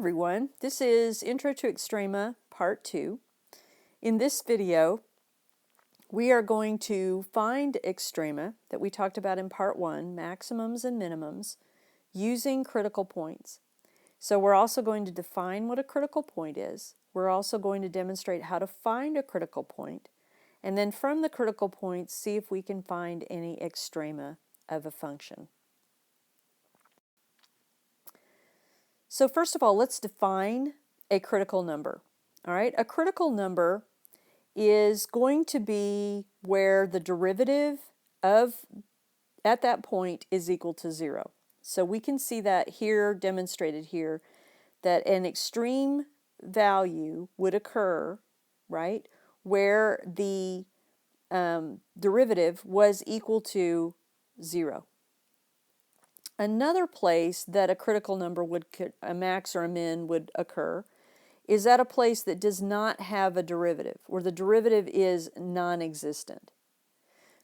everyone, this is Intro to Extrema Part 2. In this video, we are going to find extrema that we talked about in Part 1, maximums and minimums, using critical points. So we're also going to define what a critical point is. We're also going to demonstrate how to find a critical point, and then from the critical points, see if we can find any extrema of a function. So first of all, let's define a critical number. All right, a critical number is going to be where the derivative of at that point is equal to 0. So we can see that here, demonstrated here, that an extreme value would occur, right, where the derivative was equal to 0. Another place that a critical number would, a max or a min would occur, is at a place that does not have a derivative, where the derivative is non-existent.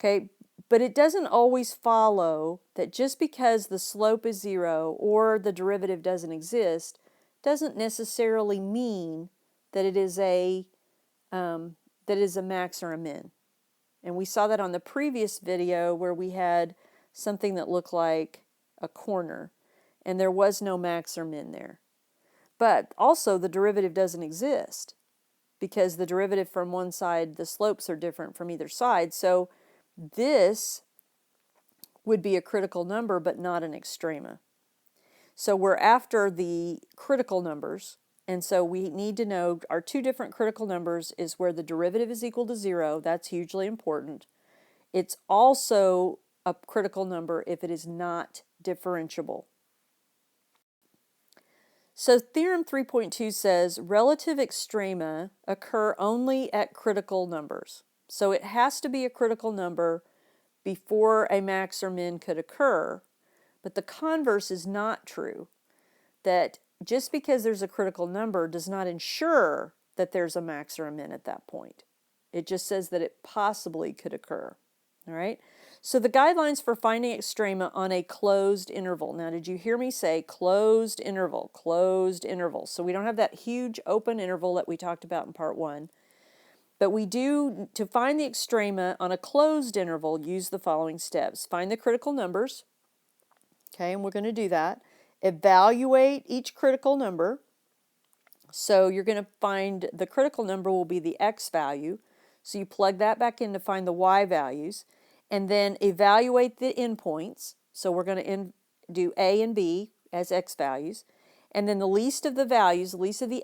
Okay, but it doesn't always follow that just because the slope is 0 or the derivative doesn't exist, doesn't necessarily mean that it is a max or a min. And we saw that on the previous video where we had something that looked like a corner, and there was no max or min there. But also the derivative doesn't exist because the derivative from one side, the slopes are different from either side. So this would be a critical number but not an extrema. So we're after the critical numbers, and so we need to know our two different critical numbers is where the derivative is equal to 0. That's hugely important. It's also a critical number if it is not differentiable. So theorem 3.2 says relative extrema occur only at critical numbers. So it has to be a critical number before a max or min could occur, but the converse is not true. That just because there's a critical number does not ensure that there's a max or a min at that point. It just says that it possibly could occur. All right? So the guidelines for finding extrema on a closed interval. Now, did you hear me say closed interval, closed interval? So we don't have that huge open interval that we talked about in Part 1. But we do, to find the extrema on a closed interval, use the following steps. Find the critical numbers. Okay, and we're going to do that. Evaluate each critical number. So you're going to find the critical number will be the x value. So you plug that back in to find the y values. And then evaluate the endpoints. So we're going to do a and b as x values. And then the least of the values, the least of the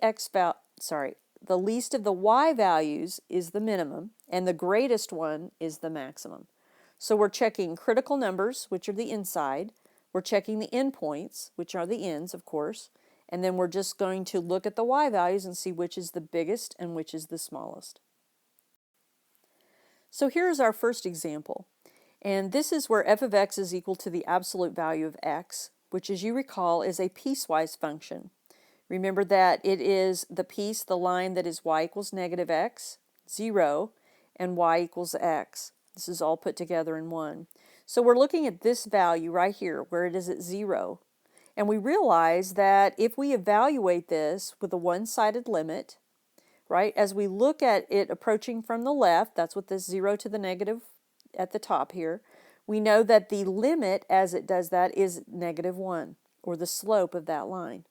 the least of the y values is the minimum, and the greatest one is the maximum. So we're checking critical numbers, which are the inside. We're checking the endpoints, which are the ends, of course. And then we're just going to look at the y values and see which is the biggest and which is the smallest. So here's our first example. And this is where f of x is equal to the absolute value of x, which, as you recall, is a piecewise function. Remember that it is the piece, the line that is y equals negative x, 0, and y equals x. This is all put together in one. So we're looking at this value right here, where it is at 0. And we realize that if we evaluate this with a one-sided limit, right, as we look at it approaching from the left, that's what this 0 to the negative at the top here, we know that the limit as it does that is -1, or the slope of that line.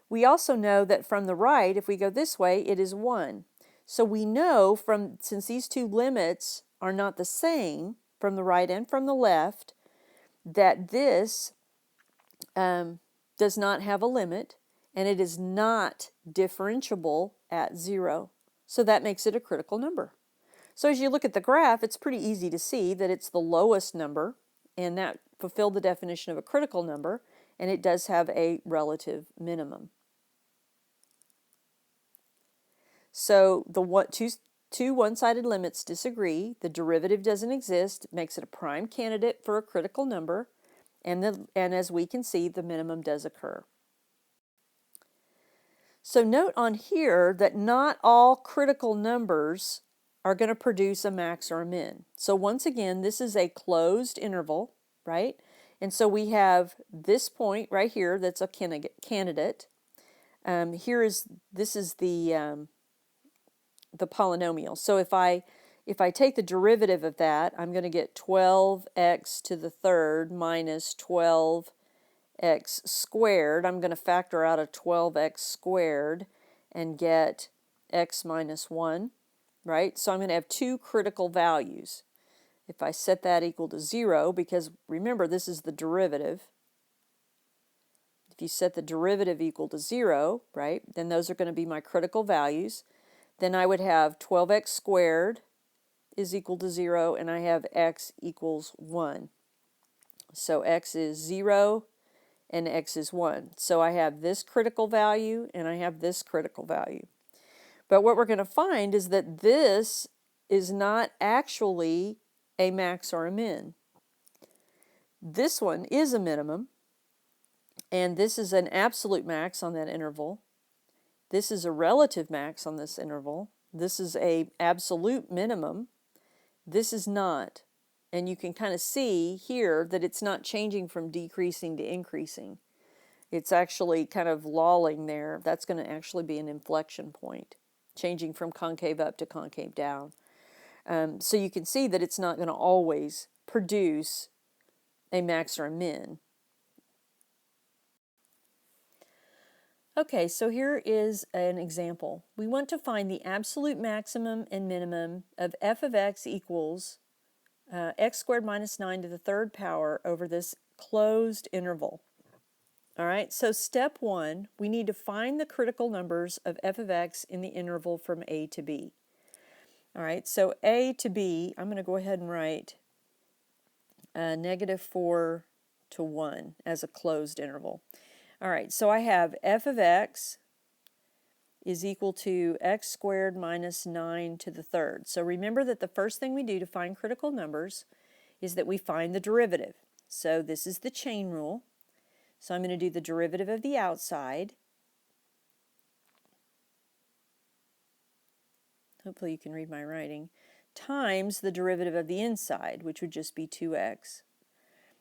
We also know that from the right, if we go this way, it is 1. So we know since these two limits are not the same from the right and from the left, that this does not have a limit, and it is not differentiable at 0. So that makes it a critical number. So as you look at the graph, it's pretty easy to see that it's the lowest number, and that fulfilled the definition of a critical number, and it does have a relative minimum. So the two one-sided limits disagree. The derivative doesn't exist. It makes it a prime candidate for a critical number, and as we can see, the minimum does occur. So note on here that not all critical numbers are going to produce a max or a min. So once again, this is a closed interval, right? And so we have this point right here that's a candidate. This is the polynomial. So if I take the derivative of that, I'm going to get 12x to the third minus 12x squared. I'm going to factor out a 12x squared and get x minus 1, right? So I'm going to have two critical values. If I set that equal to 0, because remember this is the derivative, if you set the derivative equal to 0, right, then those are going to be my critical values. Then I would have 12x squared is equal to 0, and I have x equals 1. So x is 0 and x is 1. So I have this critical value and I have this critical value. But what we're going to find is that this is not actually a max or a min. This one is a minimum, and this is an absolute max on that interval. This is a relative max on this interval. This is a absolute minimum. This is not. And you can kind of see here that it's not changing from decreasing to increasing. It's actually kind of lolling there. That's going to actually be an inflection point, changing from concave up to concave down. So you can see that it's not going to always produce a max or a min. Okay, so here is an example. We want to find the absolute maximum and minimum of f of x equals x squared minus 9 to the third power over this closed interval. All right, so step 1, we need to find the critical numbers of f of x in the interval from a to b. All right, so a to b, I'm going to go ahead and write -4 to 1 as a closed interval. All right, so I have f of x is equal to x squared minus 9 to the third. So remember that the first thing we do to find critical numbers is that we find the derivative. So this is the chain rule. So I'm going to do the derivative of the outside. Hopefully you can read my writing. Times the derivative of the inside, which would just be 2x.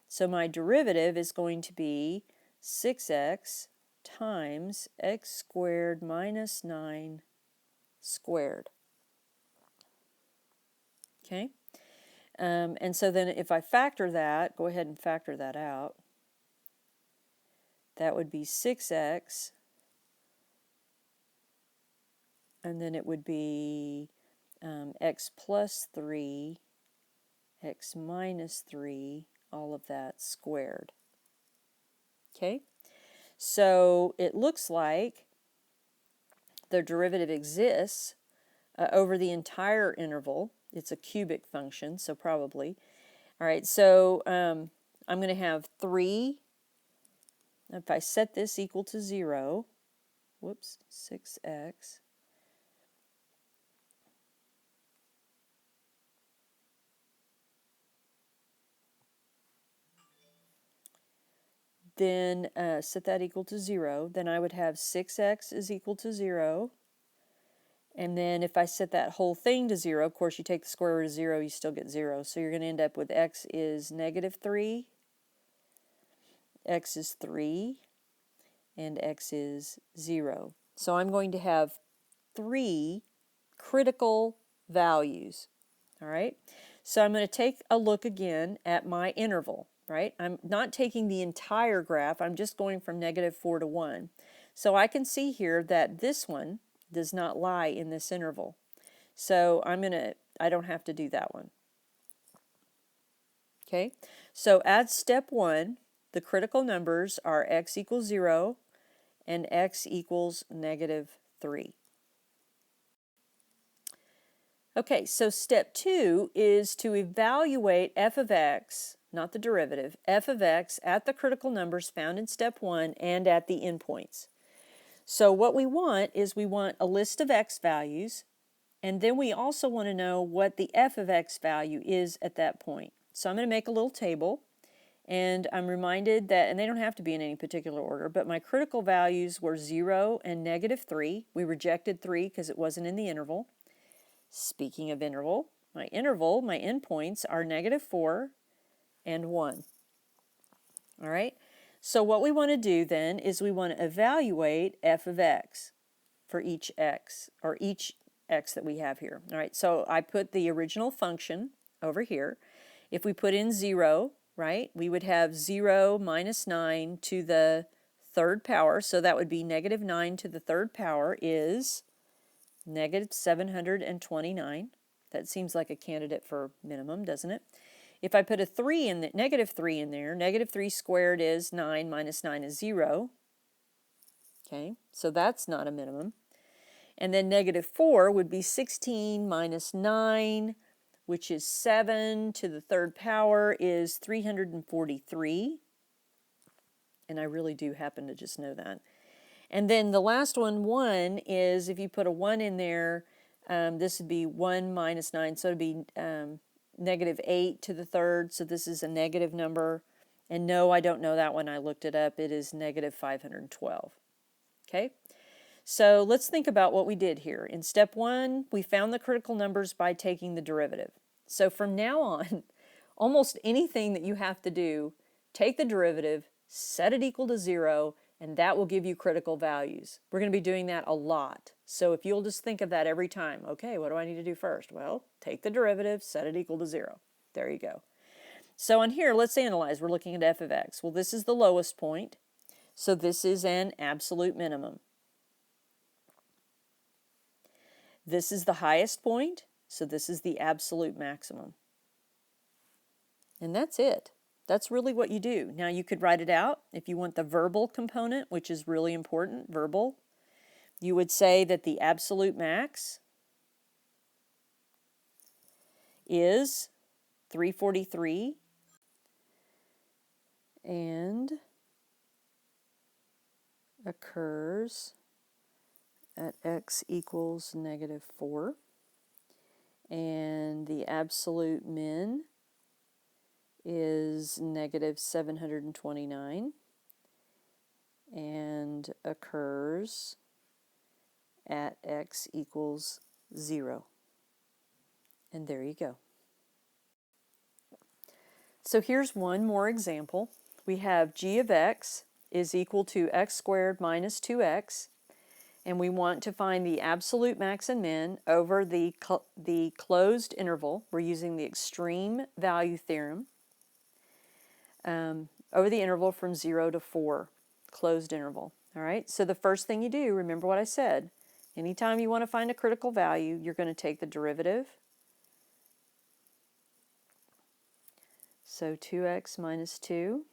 So my derivative is going to be 6x times x squared minus 9 squared. Okay? And so then if I factor that, go ahead and factor that out. That would be 6x, and then it would be x plus 3, x minus 3, all of that squared. Okay? So it looks like the derivative exists over the entire interval. It's a cubic function, so probably. All right, so I'm going to have 3. If I set this equal to 0, whoops, 6x. Then set that equal to 0. Then I would have 6x is equal to 0. And then if I set that whole thing to 0, of course you take the square root of 0, you still get 0. So you're going to end up with x is -3, x is 3, and x is 0. So I'm going to have 3 critical values. All right? So I'm going to take a look again at my interval. Right? I'm not taking the entire graph. I'm just going from -4 to 1. So I can see here that this one does not lie in this interval. So I don't have to do that one. Okay? So at step 1, the critical numbers are x equals 0 and x equals -3. Okay, so step 2 is to evaluate f of x, not the derivative, f of x at the critical numbers found in step 1 and at the endpoints. So what we want is we want a list of x values, and then we also want to know what the f of x value is at that point. So I'm going to make a little table, and I'm reminded that, and they don't have to be in any particular order, but my critical values were 0 and -3. We rejected 3 because it wasn't in the interval. Speaking of interval, my endpoints are -4 and 1. All right, So what we want to do then is we want to evaluate f of x for each x, or each x that we have here. All right, so I put the original function over here. If we put in 0, right, we would have 0 minus 9 to the third power, so that would be negative 9 to the third power is negative 729. That seems like a candidate for minimum, doesn't it? If I put a 3 in the, negative 3 in there, negative 3 squared is 9 minus 9 is 0. Okay, so that's not a minimum. And then negative 4 would be 16 minus 9, which is 7 to the third power is 343. And I really do happen to just know that. And then the last one, 1, is if you put a 1 in there, this would be 1 minus 9, so it would be negative 8 to the third, so this is a negative number. And no, I don't know that one. I looked it up. It is negative 512. Okay? So let's think about what we did here. In step 1, we found the critical numbers by taking the derivative. So from now on, almost anything that you have to do, take the derivative, set it equal to 0, and that will give you critical values. We're going to be doing that a lot. So if you'll just think of that every time, okay, what do I need to do first? Well, take the derivative, set it equal to 0. There you go. So on here, let's analyze. We're looking at f of x. Well, this is the lowest point, so this is an absolute minimum. This is the highest point, so this is the absolute maximum. And that's it. That's really what you do. Now you could write it out if you want the verbal component, which is really important, verbal. You would say that the absolute max is 343 and occurs at x equals negative 4. And the absolute min is negative 729 and occurs at x equals 0. And there you go. So here's one more example. We have g of x is equal to x squared minus 2x, and we want to find the absolute max and min over the closed interval. We're using the extreme value theorem. Over the interval from 0 to 4, closed interval. All right, so the first thing you do, remember what I said, anytime you want to find a critical value, you're going to take the derivative. So 2x minus 2,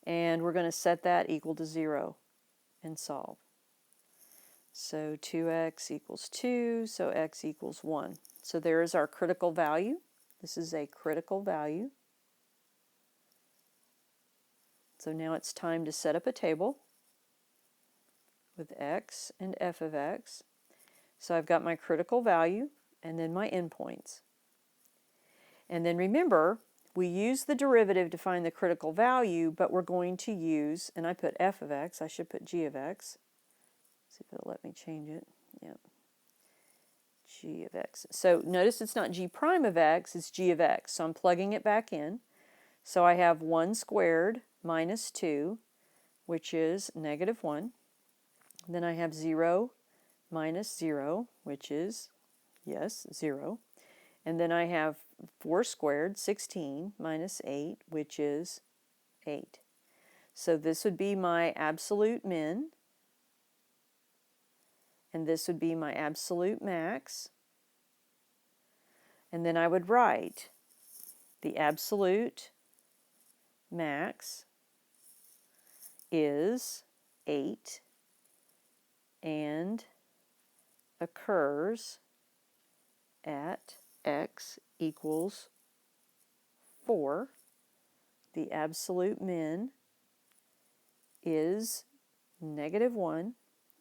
and we're going to set that equal to 0 and solve. So 2x equals 2, so x equals 1. So there is our critical value. This is a critical value. So now it's time to set up a table with x and f of x. So I've got my critical value and then my endpoints. And then remember, we use the derivative to find the critical value, but we're going to use, and I put f of x, I should put g of x. See if it'll let me change it. Yep. G of x. So notice it's not g prime of x, it's g of x. So I'm plugging it back in. So I have 1 squared minus 2, which is negative 1. Then I have 0 minus 0, which is, yes, 0. And then I have 4 squared, 16, minus 8, which is 8. So this would be my absolute min, and this would be my absolute max. And then I would write the absolute max is 8 and occurs at x equals 4. The absolute min is negative 1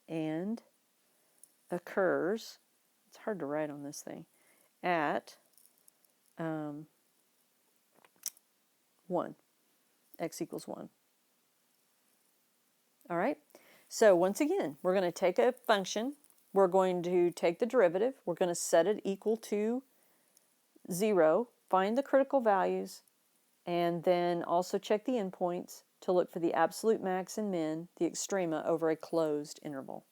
and occurs, it's hard to write on this thing, at 1. X equals 1. All right, so once again, we're going to take a function, we're going to take the derivative, we're going to set it equal to 0, find the critical values, and then also check the endpoints to look for the absolute max and min, the extrema, over a closed interval.